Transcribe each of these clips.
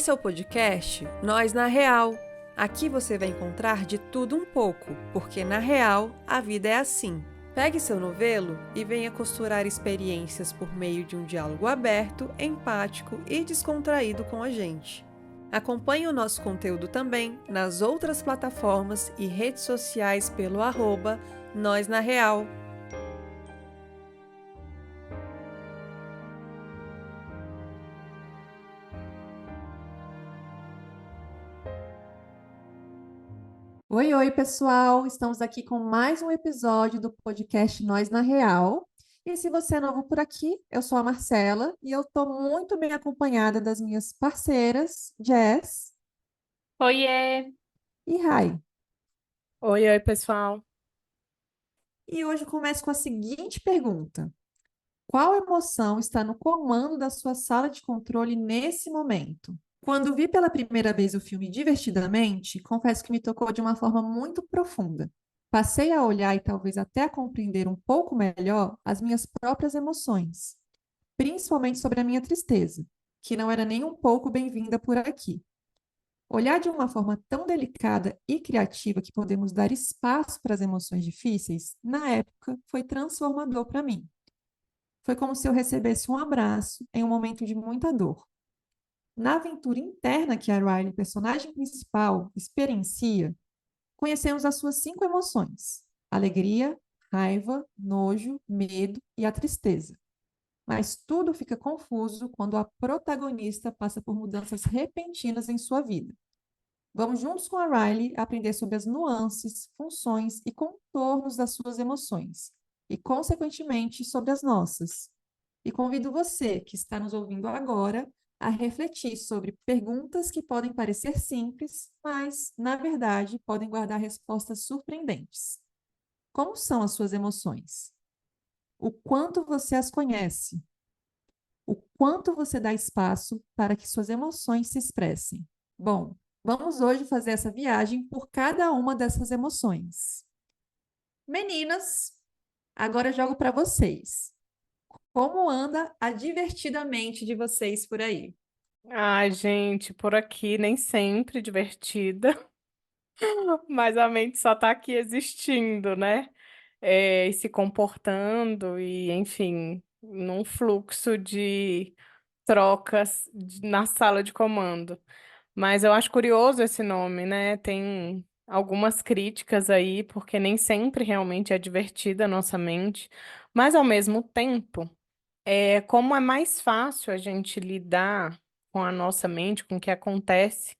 Esse é o podcast Nós na Real. Aqui você vai encontrar de tudo um pouco, porque na real a vida é assim. Pegue seu novelo e venha costurar experiências por meio de um diálogo aberto, empático e descontraído com a gente. Acompanhe o nosso conteúdo também nas outras plataformas e redes sociais pelo @Nós na Real. Oi, pessoal! Estamos aqui com mais um episódio do podcast Nós na Real. E se você é novo por aqui, eu sou a Marcela e eu estou muito bem acompanhada das minhas parceiras, Jess Oiê! e Rai. Oi, pessoal. E hoje eu começo com a seguinte pergunta: qual emoção está no comando da sua sala de controle nesse momento? Quando vi pela primeira vez o filme Divertidamente, confesso que me tocou de uma forma muito profunda. Passei a olhar e talvez até a compreender um pouco melhor as minhas próprias emoções, principalmente sobre a minha tristeza, que não era nem um pouco bem-vinda por aqui. Olhar de uma forma tão delicada e criativa que podemos dar espaço para as emoções difíceis, na época, foi transformador para mim. Foi como se eu recebesse um abraço em um momento de muita dor. Na aventura interna que a Riley, personagem principal, experiencia, conhecemos as suas 5 emoções: alegria, raiva, nojo, medo e a tristeza. Mas tudo fica confuso quando a protagonista passa por mudanças repentinas em sua vida. Vamos juntos com a Riley aprender sobre as nuances, funções e contornos das suas emoções, e, consequentemente, sobre as nossas. E convido você, que está nos ouvindo agora, a refletir sobre perguntas que podem parecer simples, mas, na verdade, podem guardar respostas surpreendentes. Como são as suas emoções? O quanto você as conhece? O quanto você dá espaço para que suas emoções se expressem? Bom, vamos hoje fazer essa viagem por cada uma dessas emoções. Meninas, agora eu jogo para vocês. Como anda a divertidamente de vocês por aí? Ai, gente, por aqui nem sempre divertida, mas a mente só tá aqui existindo, né? E se comportando e, enfim, num fluxo de trocas na sala de comando. Mas eu acho curioso esse nome, né? Tem algumas críticas aí, porque nem sempre realmente é divertida a nossa mente, mas ao mesmo tempo. Como é mais fácil a gente lidar com a nossa mente, com o que acontece,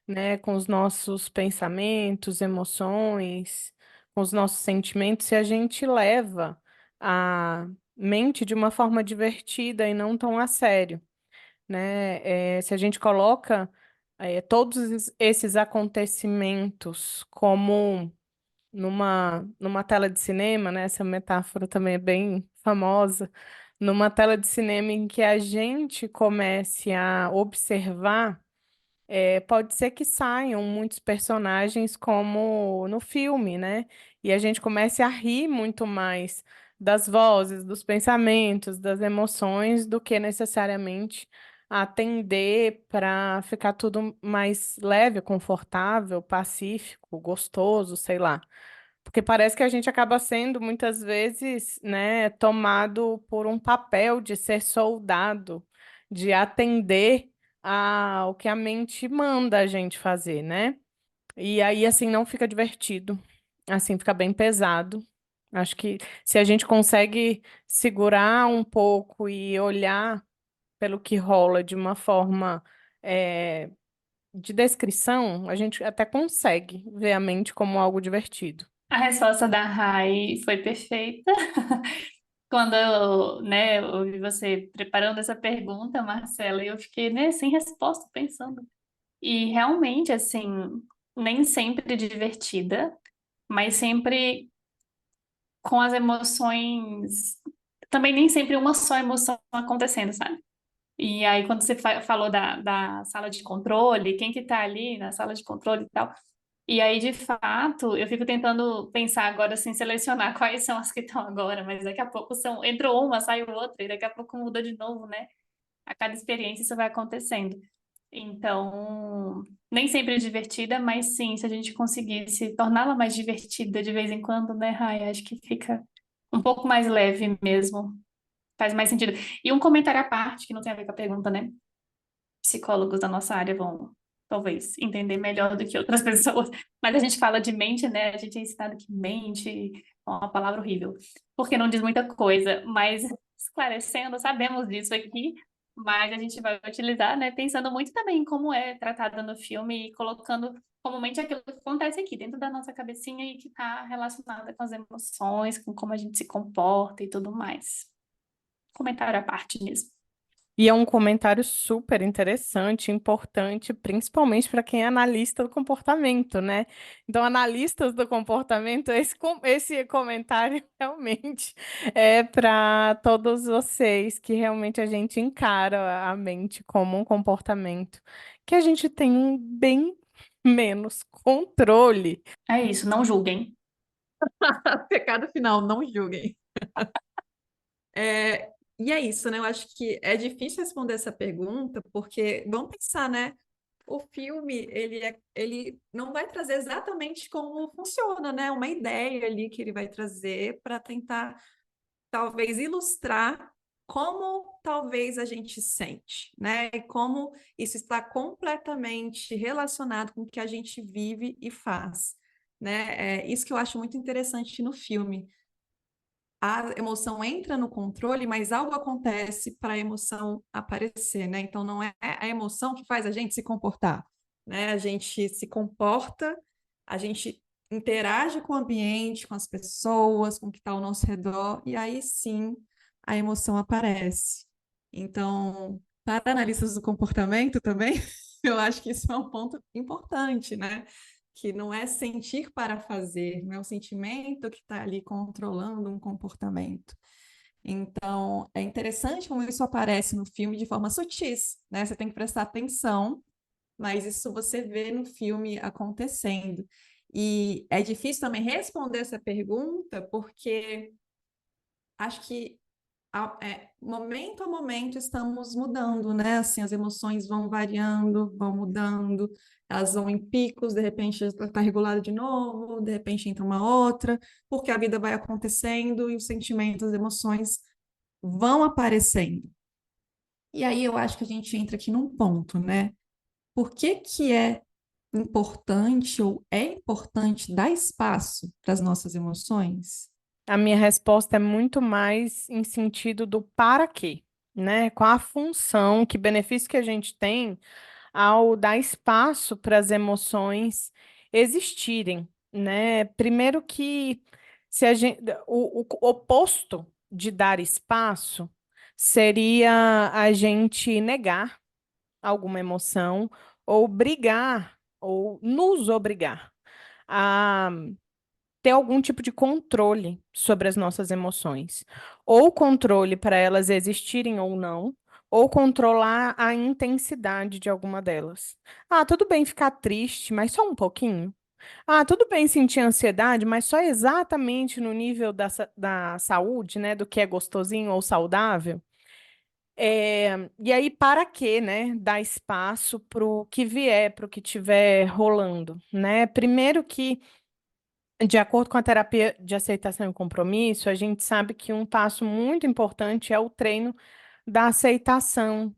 né, com os nossos pensamentos, emoções, com os nossos sentimentos, se a gente leva a mente de uma forma divertida e não tão a sério, né? Se a gente coloca, todos esses acontecimentos como numa tela de cinema, né? Essa metáfora também é bem famosa. Numa tela de cinema em que a gente comece a observar, pode ser que saiam muitos personagens como no filme, né? E a gente comece a rir muito mais das vozes, dos pensamentos, das emoções, do que necessariamente atender para ficar tudo mais leve, confortável, pacífico, gostoso, sei lá. Porque parece que a gente acaba sendo muitas vezes, né, tomado por um papel de ser soldado, de atender ao que a mente manda a gente fazer, né? E aí, assim, não fica divertido, assim, fica bem pesado. Acho que se a gente consegue segurar um pouco e olhar pelo que rola de uma forma, eh, de descrição, a gente até consegue ver a mente como algo divertido. A resposta da Rai foi perfeita. Quando eu, né, eu ouvi você preparando essa pergunta, Marcela, eu fiquei, né, sem resposta, pensando. E realmente, assim, nem sempre divertida, mas sempre com as emoções. Também nem sempre uma só emoção acontecendo, sabe? E aí, quando você falou da sala de controle, quem que tá ali na sala de controle e tal. E aí, de fato, eu fico tentando pensar agora, assim, selecionar quais são as que estão agora, mas daqui a pouco entrou uma, saiu outra, e daqui a pouco muda de novo, né? A cada experiência isso vai acontecendo. Então, nem sempre é divertida, mas sim, se a gente conseguisse torná-la mais divertida de vez em quando, né, Rai? Acho que fica um pouco mais leve mesmo. Faz mais sentido. E um comentário à parte, que não tem a ver com a pergunta, né? Psicólogos da nossa área vão talvez entender melhor do que outras pessoas. Mas a gente fala de mente, né? A gente é ensinado que mente é uma palavra horrível, porque não diz muita coisa. Mas esclarecendo, sabemos disso aqui, mas a gente vai utilizar, né? Pensando muito também em como é tratada no filme e colocando comumente aquilo que acontece aqui dentro da nossa cabecinha e que está relacionada com as emoções, com como a gente se comporta e tudo mais. Comentário à parte mesmo. E é um comentário super interessante, importante, principalmente para quem é analista do comportamento, né? Então, analistas do comportamento, esse comentário realmente é para todos vocês, que realmente a gente encara a mente como um comportamento que a gente tem um bem menos controle. É isso, não julguem. Pecado final, não julguem. E é isso, né? Eu acho que é difícil responder essa pergunta, porque vamos pensar, né? O filme, ele não vai trazer exatamente como funciona, né? Uma ideia ali que ele vai trazer para tentar, talvez, ilustrar como talvez a gente sente, né? E como isso está completamente relacionado com o que a gente vive e faz, né? É isso que eu acho muito interessante no filme. A emoção entra no controle, mas algo acontece para a emoção aparecer, né? Então não é a emoção que faz a gente se comportar, né? A gente se comporta, a gente interage com o ambiente, com as pessoas, com o que está ao nosso redor, e aí sim a emoção aparece. Então, para analistas do comportamento também, eu acho que isso é um ponto importante, né? Que não é sentir para fazer, não é o sentimento que está ali controlando um comportamento. Então, é interessante como isso aparece no filme de forma sutis, né? Você tem que prestar atenção, mas isso você vê no filme acontecendo. E é difícil também responder essa pergunta, porque acho que momento a momento estamos mudando, né? Assim, as emoções vão variando, vão mudando, elas vão em picos, de repente está regulada de novo, de repente entra uma outra, porque a vida vai acontecendo e os sentimentos, as emoções vão aparecendo. E aí eu acho que a gente entra aqui num ponto, né? Por que que é importante ou é importante dar espaço para as nossas emoções? A minha resposta é muito mais em sentido do para quê, né? Qual a função, que benefício que a gente tem ao dar espaço para as emoções existirem, né? Primeiro que se a gente, o oposto de dar espaço seria a gente negar alguma emoção ou brigar ou nos obrigar a ter algum tipo de controle sobre as nossas emoções, ou controle para elas existirem ou não, ou controlar a intensidade de alguma delas. Ah, tudo bem ficar triste, mas só um pouquinho. Ah, tudo bem sentir ansiedade, mas só exatamente no nível da saúde, né? Do que é gostosinho ou saudável. E aí, para quê, né? Dar espaço para o que vier, para o que estiver rolando, né? Primeiro que de acordo com a terapia de aceitação e compromisso, a gente sabe que um passo muito importante é o treino da aceitação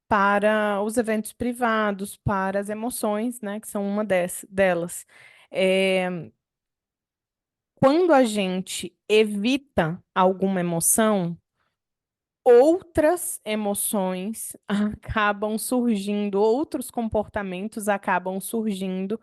para os eventos privados, para as emoções, né, que são uma delas. É, quando a gente evita alguma emoção, outras emoções acabam surgindo, outros comportamentos acabam surgindo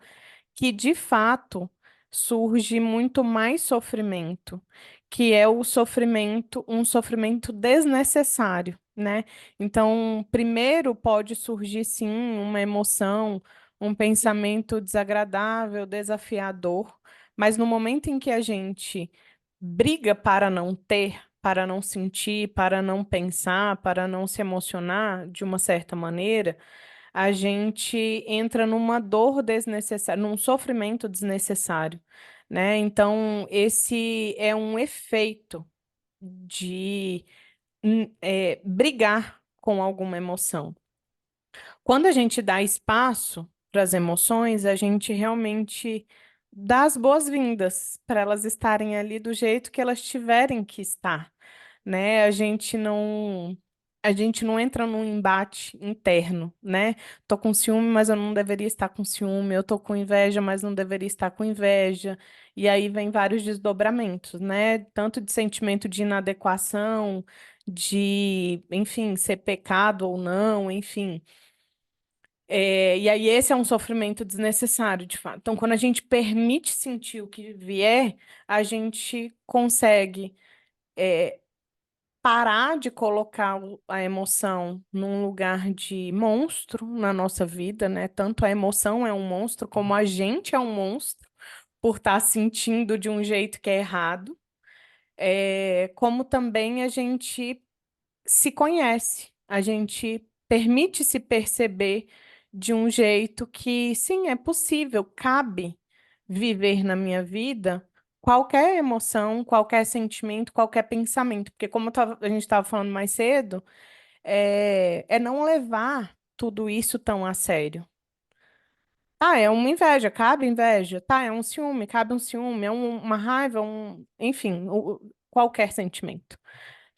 que de fato surge muito mais sofrimento, que é o sofrimento, um sofrimento desnecessário, né? Então, primeiro pode surgir sim uma emoção, um pensamento desagradável, desafiador, mas no momento em que a gente briga para não ter, para não sentir, para não pensar, para não se emocionar de uma certa maneira, a gente entra numa dor desnecessária, num sofrimento desnecessário, né? Então, esse é um efeito de brigar com alguma emoção. Quando a gente dá espaço para as emoções, a gente realmente dá as boas-vindas para elas estarem ali do jeito que elas tiverem que estar, né? A gente não entra num embate interno, né? Tô com ciúme, mas eu não deveria estar com ciúme. Eu tô com inveja, mas não deveria estar com inveja. E aí vem vários desdobramentos, né? Tanto de sentimento de inadequação, de, enfim, ser pecado ou não, enfim. E aí esse é um sofrimento desnecessário, de fato. Então, quando a gente permite sentir o que vier, a gente consegue parar de colocar a emoção num lugar de monstro na nossa vida, né? Tanto a emoção é um monstro, como a gente é um monstro por estar sentindo de um jeito que é errado. Como também a gente se conhece, a gente permite se perceber de um jeito que, sim, é possível, cabe viver na minha vida qualquer emoção, qualquer sentimento, qualquer pensamento, porque como a gente estava falando mais cedo, é não levar tudo isso tão a sério. Ah, é uma inveja, cabe inveja. Tá, é um ciúme, cabe um ciúme, é uma raiva, enfim, qualquer sentimento,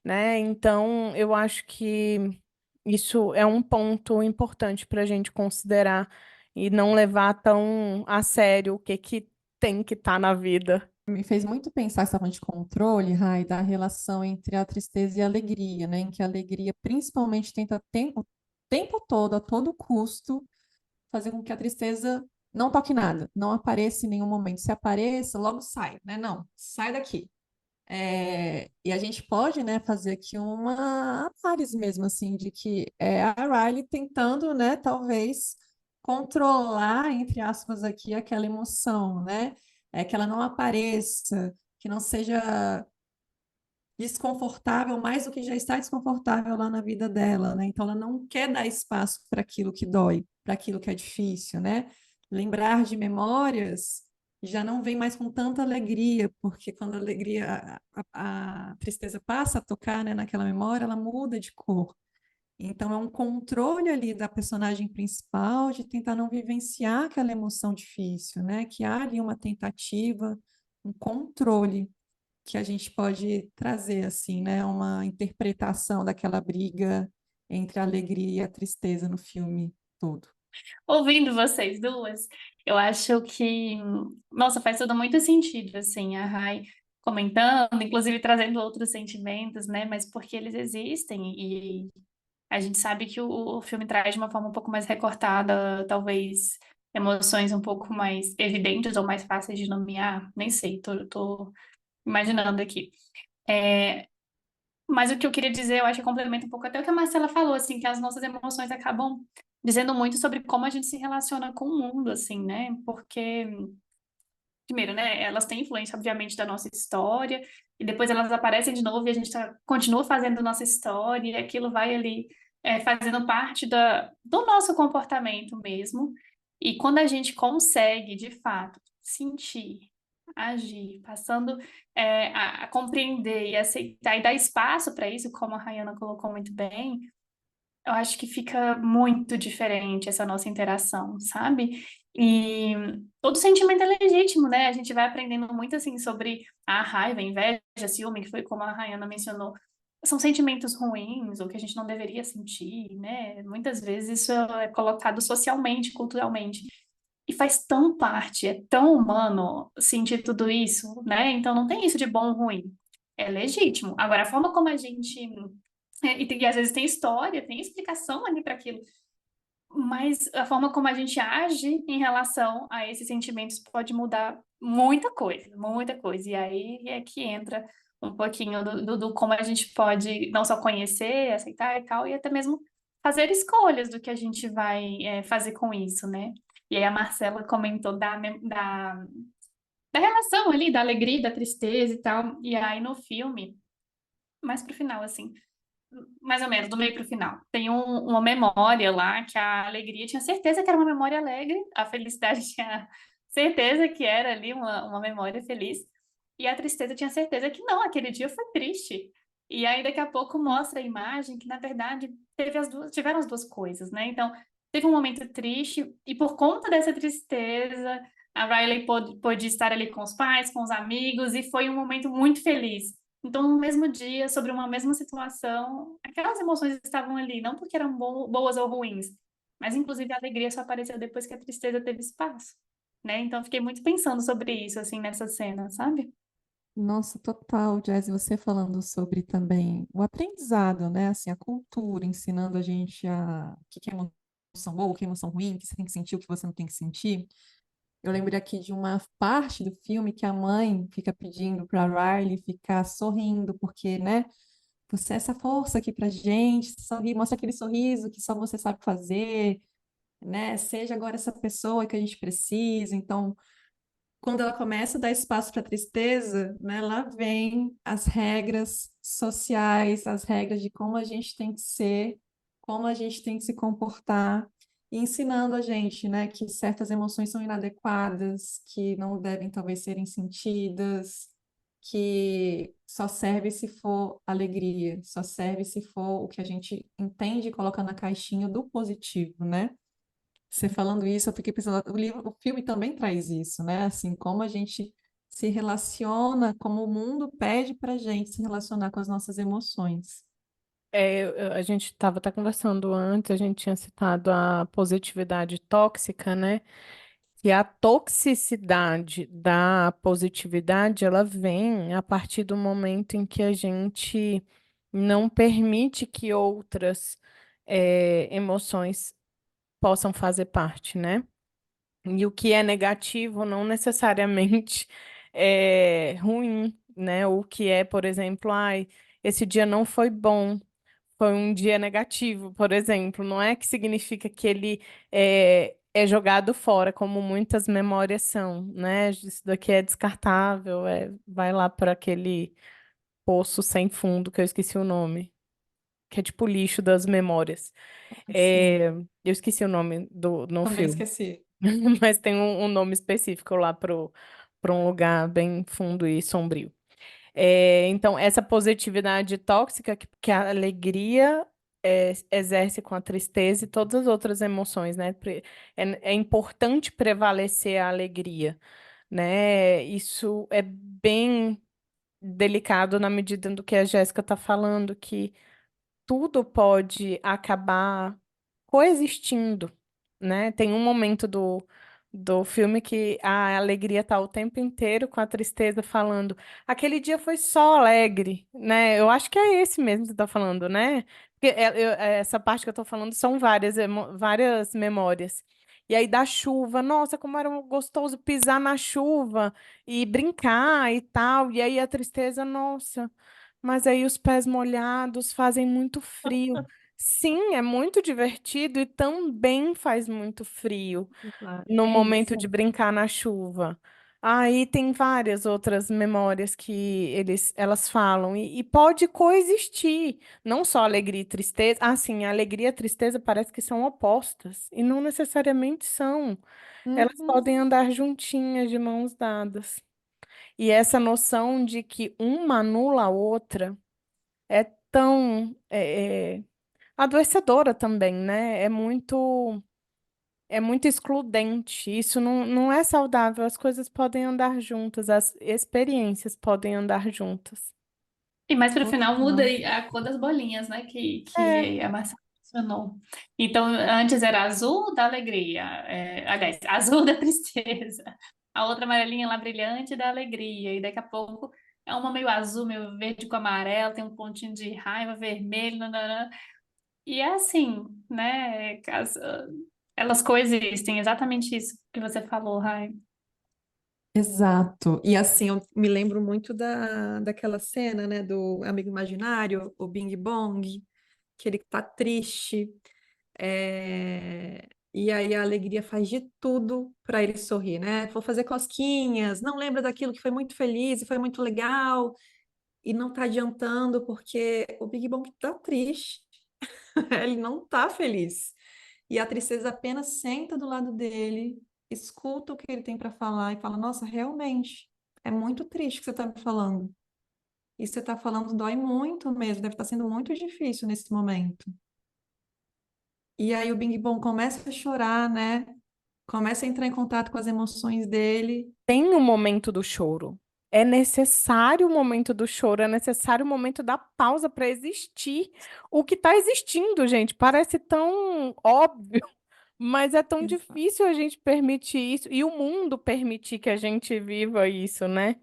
né? Então, eu acho que isso é um ponto importante para a gente considerar e não levar tão a sério o que que tem que estar na vida. Me fez muito pensar essa de controle, Rai, da relação entre a tristeza e a alegria, né? Em que a alegria principalmente tenta o tempo todo, a todo custo, fazer com que a tristeza não toque nada, não apareça em nenhum momento. Se apareça, logo sai, né? Não, sai daqui. E a gente pode, né, fazer aqui uma análise mesmo, assim, de que é a Riley tentando, né, talvez controlar, entre aspas, aqui aquela emoção, né? Que ela não apareça, que não seja desconfortável mais do que já está desconfortável lá na vida dela, né? Então ela não quer dar espaço para aquilo que dói, para aquilo que é difícil, né? Lembrar de memórias já não vem mais com tanta alegria, porque quando a alegria, a tristeza passa a tocar, né, naquela memória, ela muda de cor. Então é um controle ali da personagem principal de tentar não vivenciar aquela emoção difícil, né? Que há ali uma tentativa, um controle que a gente pode trazer, assim, né? Uma interpretação daquela briga entre a alegria e a tristeza no filme todo. Ouvindo vocês duas, eu acho que, nossa, faz tudo muito sentido, assim, a Rai comentando, inclusive trazendo outros sentimentos, né? Mas porque eles existem e a gente sabe que o filme traz de uma forma um pouco mais recortada, talvez emoções um pouco mais evidentes ou mais fáceis de nomear, nem sei, tô imaginando aqui. É, mas o que eu queria dizer, eu acho que complementa um pouco até o que a Marcela falou, assim, que as nossas emoções acabam dizendo muito sobre como a gente se relaciona com o mundo, assim, né? Porque, primeiro, né, elas têm influência, obviamente, da nossa história, e depois elas aparecem de novo e a gente continua fazendo nossa história, e aquilo vai ali fazendo parte do nosso comportamento mesmo. E quando a gente consegue, de fato, sentir, agir, passando a compreender e aceitar e dar espaço para isso, como a Rayana colocou muito bem, eu acho que fica muito diferente essa nossa interação, sabe? E todo sentimento é legítimo, né? A gente vai aprendendo muito assim sobre a raiva, a inveja, ciúme, que foi como a Rayana mencionou. São sentimentos ruins, ou que a gente não deveria sentir, né? Muitas vezes isso é colocado socialmente, culturalmente. E faz tão parte, é tão humano sentir tudo isso, né? Então não tem isso de bom ou ruim. É legítimo. Agora, a forma como a gente e às vezes tem história, tem explicação ali para aquilo, mas a forma como a gente age em relação a esses sentimentos pode mudar muita coisa, muita coisa. E aí é que entra um pouquinho do como a gente pode não só conhecer, aceitar e tal, e até mesmo fazer escolhas do que a gente vai fazer com isso, né? E aí a Marcela comentou da relação ali, da alegria, da tristeza e tal. E aí no filme, mais pro final, assim, mais ou menos, do meio para o final. Tem uma memória lá que a alegria tinha certeza que era uma memória alegre, a felicidade tinha certeza que era ali uma memória feliz, e a tristeza tinha certeza que não, aquele dia foi triste. E aí daqui a pouco mostra a imagem que, na verdade, tiveram as duas coisas, né? Então, teve um momento triste, e por conta dessa tristeza, a Riley pôde estar ali com os pais, com os amigos, e foi um momento muito feliz. Então, no mesmo dia, sobre uma mesma situação, aquelas emoções estavam ali, não porque eram boas ou ruins, mas inclusive a alegria só apareceu depois que a tristeza teve espaço, né? Então, fiquei muito pensando sobre isso, assim, nessa cena, sabe? Nossa, total, Jazz, você falando sobre também o aprendizado, né? Assim, a cultura, ensinando a gente o que é emoção boa, o que é emoção ruim, o que você tem que sentir, o que você não tem que sentir. Eu lembrei aqui de uma parte do filme que a mãe fica pedindo para Riley ficar sorrindo, porque, né? Você é essa força aqui pra gente, sorri, mostra aquele sorriso que só você sabe fazer, né? Seja agora essa pessoa que a gente precisa. Então, quando ela começa a dar espaço para a tristeza, né, lá vem as regras sociais, as regras de como a gente tem que ser, como a gente tem que se comportar, e ensinando a gente, né, que certas emoções são inadequadas, que não devem talvez serem sentidas, que só serve se for alegria, só serve se for o que a gente entende e coloca na caixinha do positivo, né? Você falando isso, eu fiquei pensando, o filme também traz isso, né? Assim, como a gente se relaciona, como o mundo pede para a gente se relacionar com as nossas emoções. A gente estava até conversando antes, a gente tinha citado a positividade tóxica, né? E a toxicidade da positividade, ela vem a partir do momento em que a gente não permite que outras emoções possam fazer parte, né? E o que é negativo não necessariamente é ruim, né? O que é, por exemplo, ai, esse dia não foi bom, foi um dia negativo, por exemplo. Não é que significa que ele é jogado fora, como muitas memórias são, né? Isso daqui é descartável, vai lá para aquele poço sem fundo, que eu esqueci o nome, que é tipo o lixo das memórias. Assim, Eu esqueci o nome no também filme. esqueci. Mas tem um nome específico lá para um lugar bem fundo e sombrio. Então, essa positividade tóxica que a alegria exerce com a tristeza e todas as outras emoções, né? É importante prevalecer a alegria, né? Isso é bem delicado na medida do que a Jéssica está falando, que tudo pode acabar coexistindo, né? Tem um momento do filme que a alegria tá o tempo inteiro com a tristeza falando, aquele dia foi só alegre, né? Eu acho que é esse mesmo que você tá falando, né? Porque essa parte que eu tô falando são várias memórias. E aí da chuva, nossa, como era gostoso pisar na chuva e brincar e tal. E aí a tristeza, nossa, mas aí os pés molhados fazem muito frio. Sim, é muito divertido e também faz muito frio Exato. no É momento isso. de brincar na chuva. Aí tem várias outras memórias que elas falam e pode coexistir, não só alegria e tristeza. Ah, sim, a alegria e a tristeza parece que são opostas e não necessariamente são. Elas Uhum. podem andar juntinhas de mãos dadas. E essa noção de que uma anula a outra é tão adoecedora também, né? É muito excludente. Isso não é saudável. As coisas podem andar juntas, as experiências podem andar juntas. E mais para o final muda Total. a cor das bolinhas, né? É, Que a Marcela mencionou. Então, antes era azul da alegria, aliás, azul da tristeza. A outra amarelinha lá brilhante da alegria. E daqui a pouco é uma meio azul, meio verde com amarelo, tem um pontinho de raiva, vermelho, nananã. E é assim, né? Elas coexistem, exatamente isso que você falou, Rai. Exato. E assim, eu me lembro muito daquela cena, né, do amigo imaginário, o Bing Bong, que ele tá triste, e aí a alegria faz de tudo para ele sorrir, né? Vou fazer cosquinhas, não lembra daquilo que foi muito feliz e foi muito legal, e não tá adiantando porque o Big Bang tá triste, ele não tá feliz. E a tristeza apenas senta do lado dele, escuta o que ele tem para falar e fala: Nossa, realmente, é muito triste o que você está me falando. Isso que você está falando dói muito mesmo, deve estar sendo muito difícil nesse momento. E aí o Bing Bom começa a chorar, né? Começa a entrar em contato com as emoções dele. Tem um momento do choro. É necessário o momento do choro, é necessário o momento da pausa para existir o que está existindo, gente. Parece tão óbvio, mas é tão Exato. difícil a gente permitir isso e o mundo permitir que a gente viva isso, né?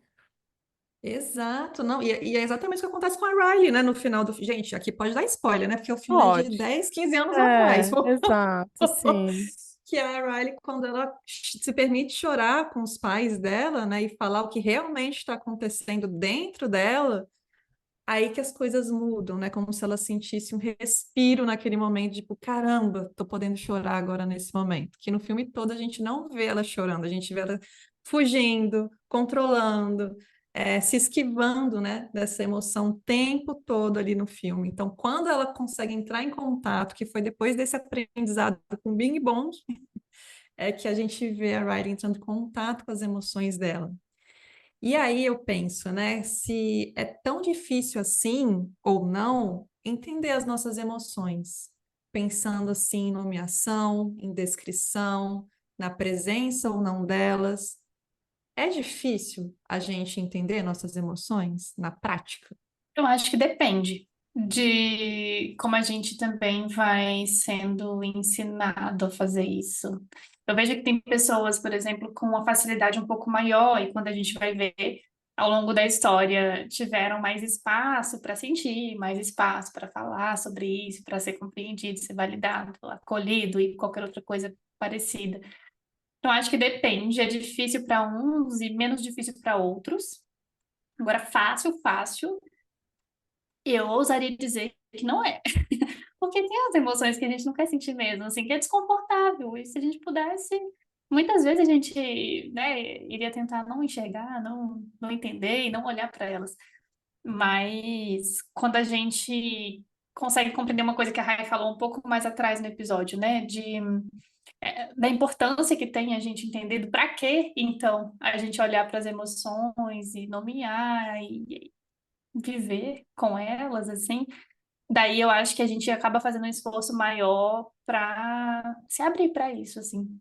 Exato, não, e é exatamente o que acontece com a Riley, né, no final do... Gente, aqui pode dar spoiler, né, porque o filme é de Pode. 10, 15 anos atrás. É, exato, sim. Que é a Riley, quando ela se permite chorar com os pais dela, né, e falar o que realmente está acontecendo dentro dela, aí que as coisas mudam, né, como se ela sentisse um respiro naquele momento, tipo, caramba, tô podendo chorar agora nesse momento. Que no filme todo a gente não vê ela chorando, a gente vê ela fugindo, controlando, se esquivando, né, dessa emoção o tempo todo ali no filme. Então, quando ela consegue entrar em contato, que foi depois desse aprendizado com o Bing Bong, é que a gente vê a Riley entrando em contato com as emoções dela. E aí eu penso, né, se é tão difícil assim ou não entender as nossas emoções, pensando assim em nomeação, em descrição, na presença ou não delas. É difícil a gente entender nossas emoções na prática? Eu acho que depende de como a gente também vai sendo ensinado a fazer isso. Eu vejo que tem pessoas, por exemplo, com uma facilidade um pouco maior, e quando a gente vai ver ao longo da história, tiveram mais espaço para sentir, mais espaço para falar sobre isso, para ser compreendido, ser validado, acolhido e qualquer outra coisa parecida. Então, acho que depende, é difícil para uns e menos difícil para outros. Agora, fácil, fácil. Eu ousaria dizer que não é. Porque tem as emoções que a gente não quer sentir mesmo, assim, que é desconfortável. E se a gente pudesse, muitas vezes a gente, né, iria tentar não enxergar, não entender e não olhar para elas. Mas quando a gente consegue compreender uma coisa que a Rai falou um pouco mais atrás no episódio, né, da importância que tem a gente entender do para quê, então, a gente olhar para as emoções e nomear e viver com elas, assim. Daí eu acho que a gente acaba fazendo um esforço maior para se abrir para isso, assim,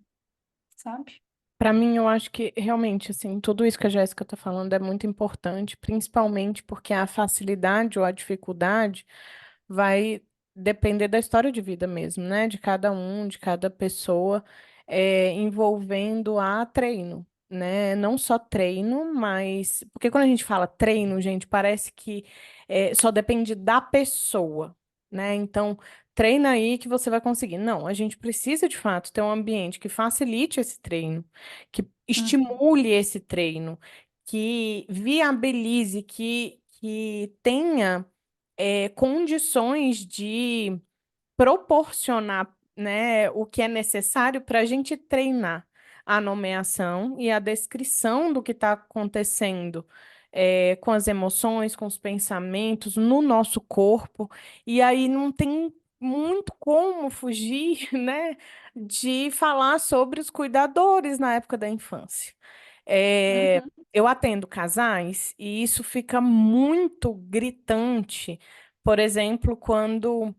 sabe? Para mim, eu acho que realmente, assim, tudo isso que a Jéssica está falando é muito importante, principalmente porque a facilidade ou a dificuldade vai depender da história de vida mesmo, né? De cada um, de cada pessoa, envolvendo a treino, né? Não só treino, mas. Porque quando a gente fala treino, gente, parece que só depende da pessoa, né? Então, treina aí que você vai conseguir. Não, a gente precisa de fato ter um ambiente que facilite esse treino, que Uhum, estimule esse treino, que viabilize, que tenha condições de proporcionar, né, o que é necessário para a gente treinar a nomeação e a descrição do que está acontecendo com as emoções, com os pensamentos, no nosso corpo. E aí não tem muito como fugir, né, de falar sobre os cuidadores na época da infância. uhum, Eu atendo casais e isso fica muito gritante, por exemplo, quando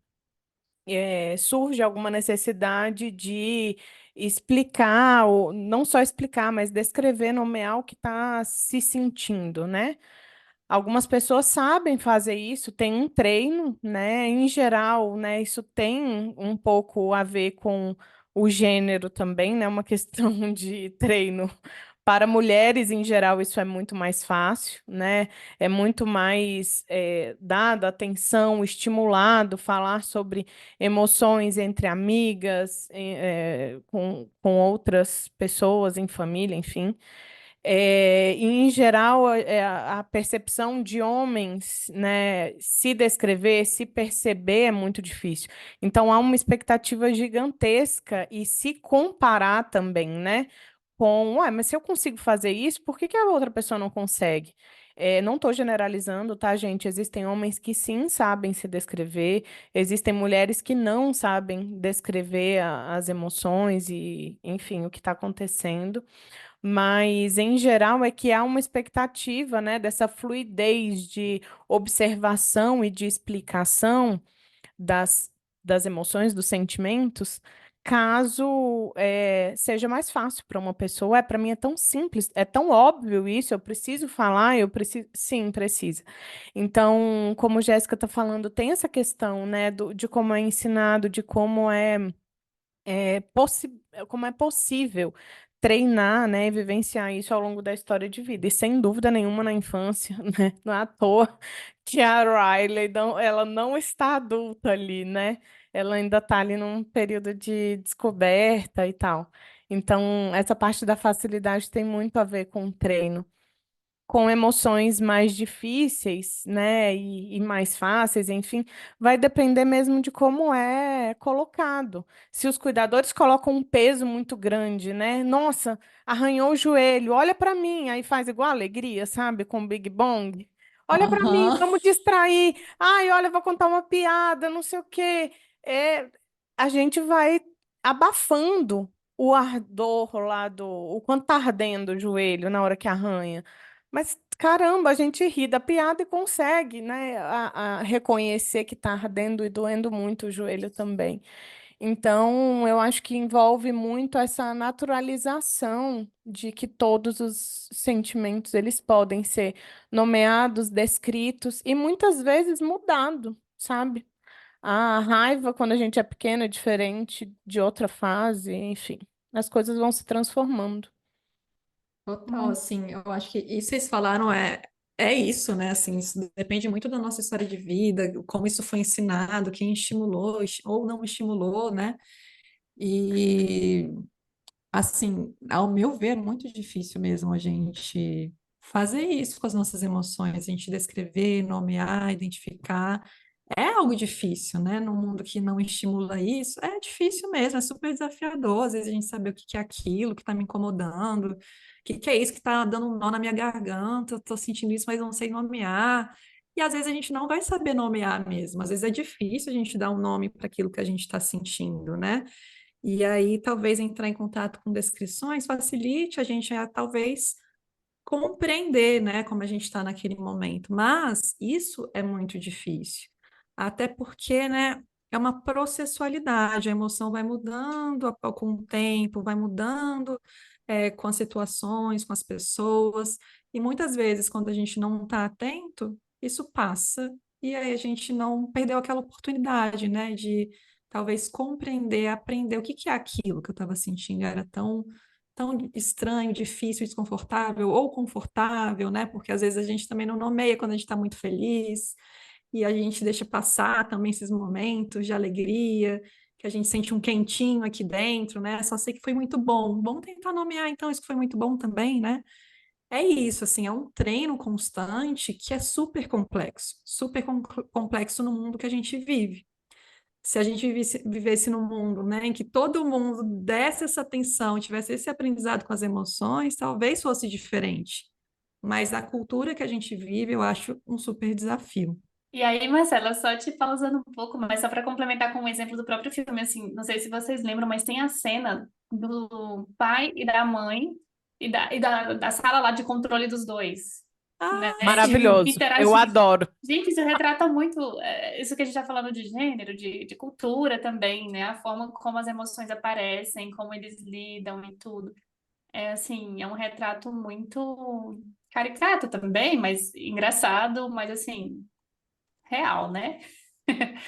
surge alguma necessidade de explicar, ou não só explicar, mas descrever, nomear o que está se sentindo, né? Algumas pessoas sabem fazer isso, tem um treino, né? Em geral, né? Isso tem um pouco a ver com o gênero também, né? Uma questão de treino. Para mulheres, em geral, isso é muito mais fácil, né? É muito mais dado atenção, estimulado, falar sobre emoções entre amigas, com outras pessoas em família, enfim. E, em geral, a percepção de homens, né, se descrever, se perceber é muito difícil. Então, há uma expectativa gigantesca e se comparar também, né, com, ué, mas se eu consigo fazer isso, por que que a outra pessoa não consegue? Não estou generalizando, tá, gente? Existem homens que sim sabem se descrever, existem mulheres que não sabem descrever as emoções e, enfim, o que está acontecendo. Mas, em geral, é que há uma expectativa, né, dessa fluidez de observação e de explicação das das emoções, dos sentimentos, caso seja mais fácil para uma pessoa. Para mim é tão simples, é tão óbvio isso, eu preciso falar, eu preciso. Sim, precisa. Então, como Jéssica está falando, tem essa questão, né, de como é ensinado, de como é possível treinar, né, e vivenciar isso ao longo da história de vida. E sem dúvida nenhuma na infância, né? Não é à toa que a Riley ela não está adulta ali, né? Ela ainda está ali num período de descoberta e tal. Então, essa parte da facilidade tem muito a ver com o treino com emoções mais difíceis, né, e mais fáceis, enfim, vai depender mesmo de como é colocado. Se os cuidadores colocam um peso muito grande, né, nossa, arranhou o joelho, olha para mim, aí faz igual a alegria, sabe, com o Big Bong. Olha para mim, Aham. vamos distrair. Ai, olha, vou contar uma piada, não sei o quê. É, a gente vai abafando o ardor lá o quanto tá ardendo o joelho na hora que arranha. Mas caramba, a gente ri da piada e consegue, né, a reconhecer que está ardendo e doendo muito o joelho também. Então, eu acho que envolve muito essa naturalização de que todos os sentimentos eles podem ser nomeados, descritos e muitas vezes mudado, sabe? A raiva, quando a gente é pequeno, é diferente de outra fase, enfim, as coisas vão se transformando. Total, assim, eu acho que isso vocês falaram é isso, né? Assim, isso depende muito da nossa história de vida, como isso foi ensinado, quem estimulou ou não estimulou, né? E assim, ao meu ver, é muito difícil mesmo a gente fazer isso com as nossas emoções, a gente descrever, nomear, identificar. É algo difícil, né? Num mundo que não estimula isso, é difícil mesmo, é super desafiador. Às vezes a gente saber o que que é aquilo que está me incomodando, o que que é isso que está dando um nó na minha garganta, eu tô sentindo isso, mas não sei nomear. E às vezes a gente não vai saber nomear mesmo, às vezes é difícil a gente dar um nome para aquilo que a gente está sentindo, né? E aí, talvez entrar em contato com descrições facilite a gente a talvez compreender, né, como a gente está naquele momento. Mas isso é muito difícil, até porque, né, é uma processualidade, a emoção vai mudando com o tempo, vai mudando com as situações, com as pessoas, e muitas vezes, quando a gente não está atento, isso passa, e aí a gente não perdeu aquela oportunidade, né, de talvez compreender, aprender o que que é aquilo que eu estava sentindo, era tão estranho, difícil, desconfortável ou confortável, né? Porque às vezes a gente também não nomeia quando a gente está muito feliz e a gente deixa passar também esses momentos de alegria, que a gente sente um quentinho aqui dentro, né? Só sei que foi muito bom. Vamos tentar nomear então isso que foi muito bom também, né? É isso, assim, é um treino constante que é super complexo no mundo que a gente vive. Se a gente vivesse num mundo, né, em que todo mundo desse essa atenção, tivesse esse aprendizado com as emoções, talvez fosse diferente. Mas a cultura que a gente vive, eu acho um super desafio. E aí, Marcela, só te pausando um pouco, mas só para complementar com um exemplo do próprio filme, assim, não sei se vocês lembram, mas tem a cena do pai e da mãe da sala lá de controle dos dois, né? Ah, Tipo, Maravilhoso. Eu interagir. adoro. Gente, isso retrata muito isso que a gente está falando de gênero, de cultura também, né? A forma como as emoções aparecem, como eles lidam e tudo. É assim, é um retrato muito caricato também, mas engraçado, mas assim, real, né?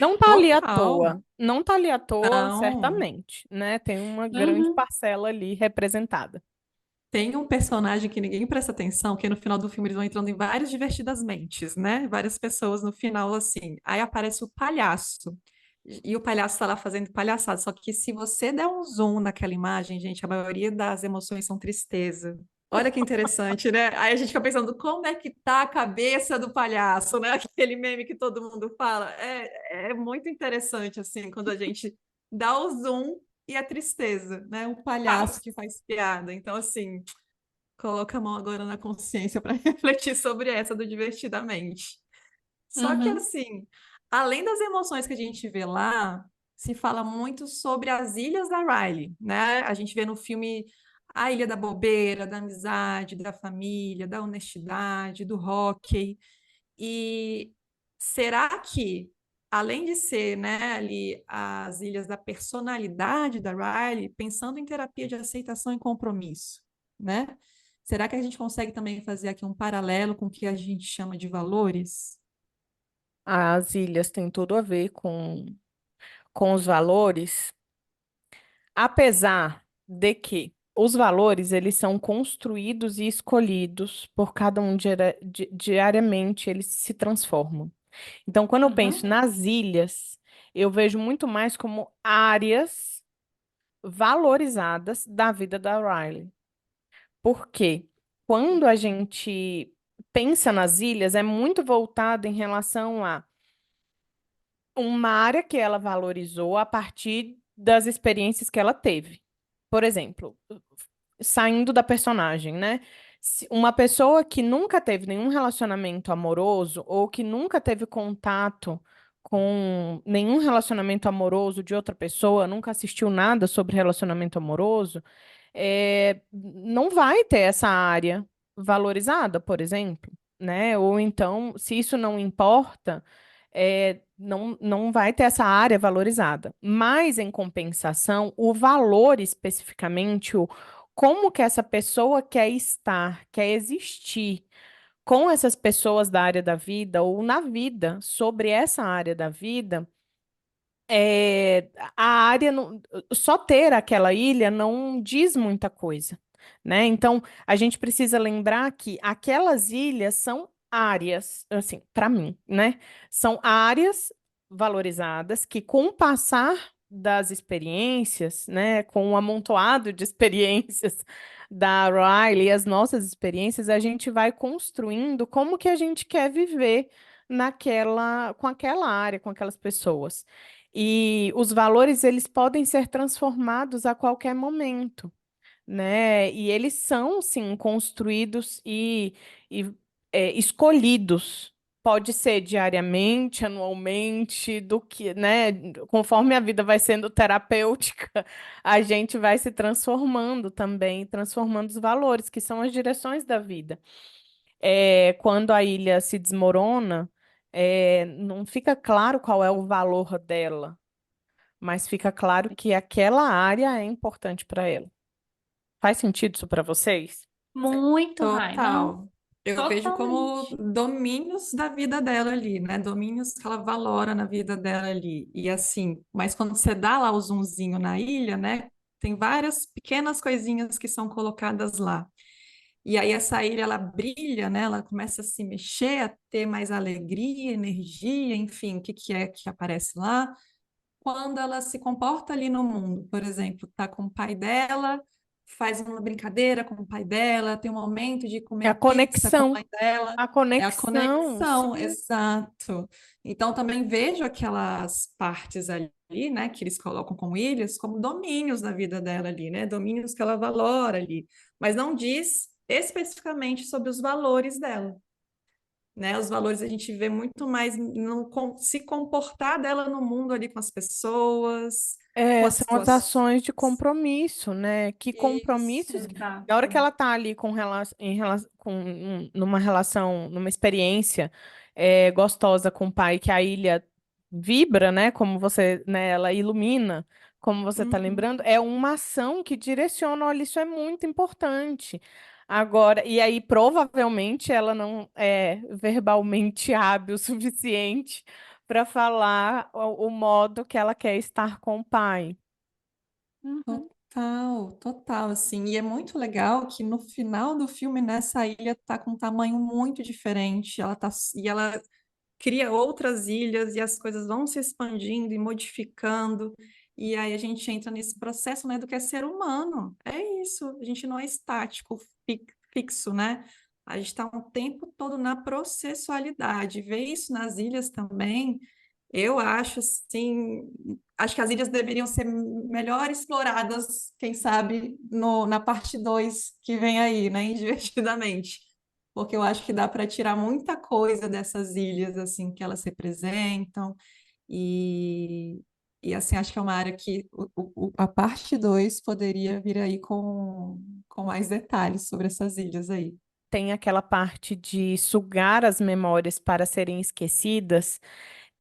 Não tá ali à total. toa. Não tá ali à toa, Não. certamente, né? Tem uma grande Uhum. parcela ali representada. Tem um personagem que ninguém presta atenção, que no final do filme eles vão entrando em várias divertidas mentes, né? Várias pessoas no final, assim. Aí aparece o palhaço. E o palhaço está lá fazendo palhaçada. Só que se você der um zoom naquela imagem, gente, a maioria das emoções são tristeza. Olha que interessante, né? Aí a gente fica pensando, como é que tá a cabeça do palhaço, né? Aquele meme que todo mundo fala. É muito interessante, assim, quando a gente dá o zoom e a tristeza, né? O palhaço que faz piada. Então, assim, coloca a mão agora na consciência para refletir sobre essa do divertidamente. Só que, Uhum. assim, além das emoções que a gente vê lá, se fala muito sobre as ilhas da Riley, né? A gente vê no filme a Ilha da Bobeira, da amizade, da família, da honestidade, do hóquei. E será que além de ser, né, ali as ilhas da personalidade da Riley, pensando em terapia de aceitação e compromisso, né? Será que a gente consegue também fazer aqui um paralelo com o que a gente chama de valores? As ilhas têm tudo a ver com os valores, apesar de que os valores, eles são construídos e escolhidos por cada um diariamente, eles se transformam. Então, quando eu penso Uhum. nas ilhas, eu vejo muito mais como áreas valorizadas da vida da Riley. Porque quando a gente pensa nas ilhas, é muito voltado em relação a uma área que ela valorizou a partir das experiências que ela teve. Por exemplo, saindo da personagem, né? Uma pessoa que nunca teve nenhum relacionamento amoroso ou que nunca teve contato com nenhum relacionamento amoroso de outra pessoa, nunca assistiu nada sobre relacionamento amoroso, não vai ter essa área valorizada, por exemplo, né? Ou então, se isso não importa, não vai ter essa área valorizada. Mas, em compensação, o valor especificamente, como que essa pessoa quer estar, quer existir com essas pessoas da área da vida ou na vida, sobre essa área da vida, a área só ter aquela ilha não diz muita coisa, né? Então a gente precisa lembrar que aquelas ilhas são áreas, assim, para mim, né? São áreas valorizadas que, com o passar das experiências, né, com o amontoado de experiências da Riley, as nossas experiências, a gente vai construindo como que a gente quer viver com aquela área, com aquelas pessoas. E os valores, eles podem ser transformados a qualquer momento, né? E eles são, sim, construídos e escolhidos. Pode ser diariamente, anualmente, do que, né? Conforme a vida vai sendo terapêutica, a gente vai se transformando também, transformando os valores, que são as direções da vida. Quando a ilha se desmorona, não fica claro qual é o valor dela, mas fica claro que aquela área é importante para ela. Faz sentido isso para vocês? Muito, Rai, não, Total. Eu vejo como totalmente. domínios da vida dela ali, né? Domínios que ela valora na vida dela ali. E assim, mas quando você dá lá o zoomzinho na ilha, né? Tem várias pequenas coisinhas que são colocadas lá. E aí essa ilha, ela brilha, né? Ela começa a se mexer, a ter mais alegria, energia, enfim, o que que é que aparece lá? Quando ela se comporta ali no mundo, por exemplo, tá com o pai dela, faz uma brincadeira com o pai dela, tem um momento de É a comer pizza com a conexão. mãe dela, A é a conexão, conexão, sim. exato. Então também vejo aquelas partes ali, né, que eles colocam como ilhas, como domínios da vida dela ali, né, domínios que ela valora ali, mas não diz especificamente sobre os valores dela, né? Os valores a gente vê muito mais no se comportar dela no mundo ali com as pessoas, com as São as situações. ações de compromisso, né? Que compromissos. Isso. Na hora que Exato. ela tá ali numa relação, numa experiência gostosa com o pai, que a ilha vibra, né? Como você, né? Ela ilumina, como você tá Uhum. lembrando, é uma ação que direciona, olha, isso é muito importante. Agora, e aí provavelmente ela não é verbalmente hábil o suficiente para falar o modo que ela quer estar com o pai. Uhum. Total, total, assim. E é muito legal que no final do filme, nessa ilha tá com um tamanho muito diferente. E ela cria outras ilhas e as coisas vão se expandindo e modificando. E aí a gente entra nesse processo, né, do que é ser humano. É isso, a gente não é estático, fixo, né? A gente está um tempo todo na processualidade. Ver isso nas ilhas também, eu acho assim, acho que as ilhas deveriam ser melhor exploradas, quem sabe, na parte 2 que vem aí, né, Divertidamente, porque eu acho que dá para tirar muita coisa dessas ilhas assim que elas representam e assim acho que é uma área que a parte 2 poderia vir aí com mais detalhes sobre essas ilhas aí. Tem aquela parte de sugar as memórias para serem esquecidas,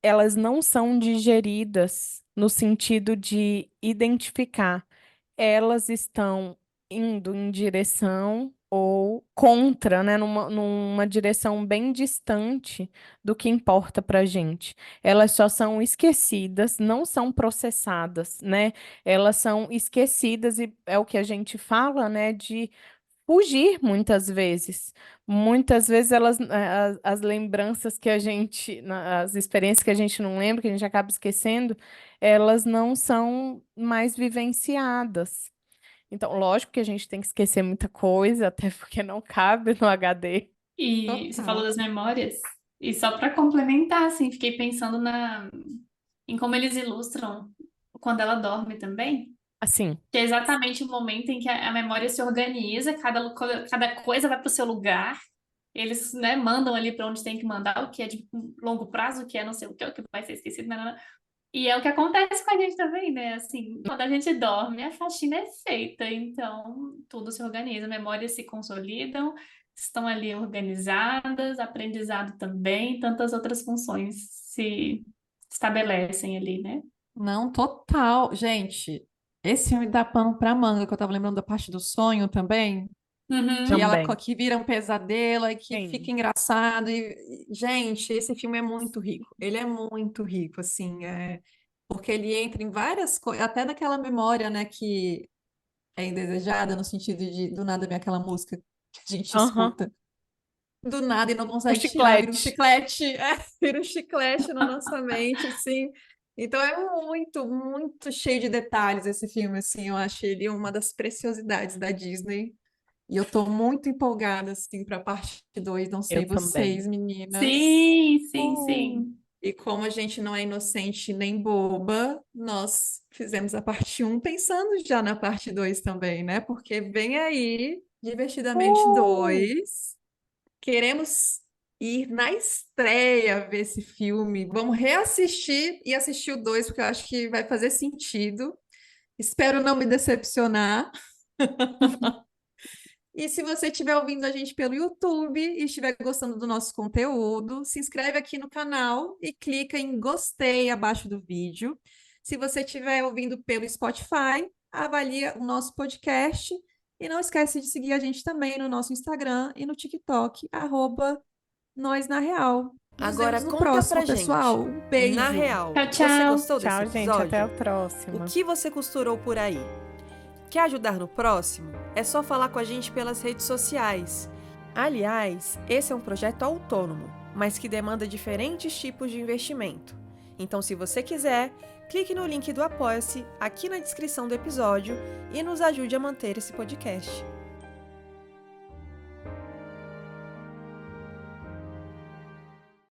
elas não são digeridas no sentido de identificar. Elas estão indo em direção ou contra, né? Numa direção bem distante do que importa para gente. Elas só são esquecidas, não são processadas, né? Elas são esquecidas e é o que a gente fala, né? De fugir muitas vezes. Muitas vezes as lembranças que a gente, as experiências que a gente não lembra, que a gente acaba esquecendo, elas não são mais vivenciadas. Então, lógico que a gente tem que esquecer muita coisa, até porque não cabe no HD. E você falou Total. das memórias, e só para complementar, assim, fiquei pensando em como eles ilustram quando ela dorme também, Assim, que é exatamente o momento em que a memória se organiza, cada coisa vai para o seu lugar, eles, né, mandam ali para onde tem que mandar, o que é de longo prazo, o que é não sei o que vai ser esquecido, e é o que acontece com a gente também, né? Assim, quando a gente dorme, a faxina é feita, então tudo se organiza, memórias se consolidam, estão ali organizadas, aprendizado também, tantas outras funções se estabelecem ali, né? Não, total. Gente, esse filme dá pano pra manga, que eu tava lembrando da parte do sonho também, que Uhum. também. que vira um pesadelo e que fica Sim. engraçado. Gente, esse filme é muito rico. Ele é muito rico, assim, porque ele entra em várias coisas, até daquela memória, né, que é indesejada, no sentido de do nada vem aquela música que a gente Aham. escuta do nada e não O consegue tirar, vira um chiclete. chiclete, vira um chiclete na nossa mente, assim. Então é muito, muito cheio de detalhes esse filme, assim. Eu acho ele uma das preciosidades da Disney. E eu tô muito empolgada, assim, para a parte 2. Não Eu sei também. vocês, meninas. Sim, sim, Uh, sim. E como a gente não é inocente nem boba, nós fizemos a parte um pensando já na parte 2 também, né? Porque vem aí, Divertidamente Uh! 2. Queremos ir na estreia ver esse filme. Vamos reassistir e assistir o 2 porque eu acho que vai fazer sentido. Espero não me decepcionar. E se você estiver ouvindo a gente pelo YouTube e estiver gostando do nosso conteúdo, se inscreve aqui no canal e clica em gostei abaixo do vídeo. Se você estiver ouvindo pelo Spotify, avalia o nosso podcast e não esquece de seguir a gente também no nosso Instagram e no TikTok, Nós na Real. Nos Agora vemos no conta próximo, pra gente. pessoal. Um Na beijo. real, Tchau, você tchau. gostou desse Tchau, gente. Até a episódio? O próxima. que você costurou por aí? Quer ajudar no próximo? É só falar com a gente pelas redes sociais. Aliás, esse é um projeto autônomo, mas que demanda diferentes tipos de investimento. Então, se você quiser, clique no link do Apoia-se aqui na descrição do episódio e nos ajude a manter esse podcast.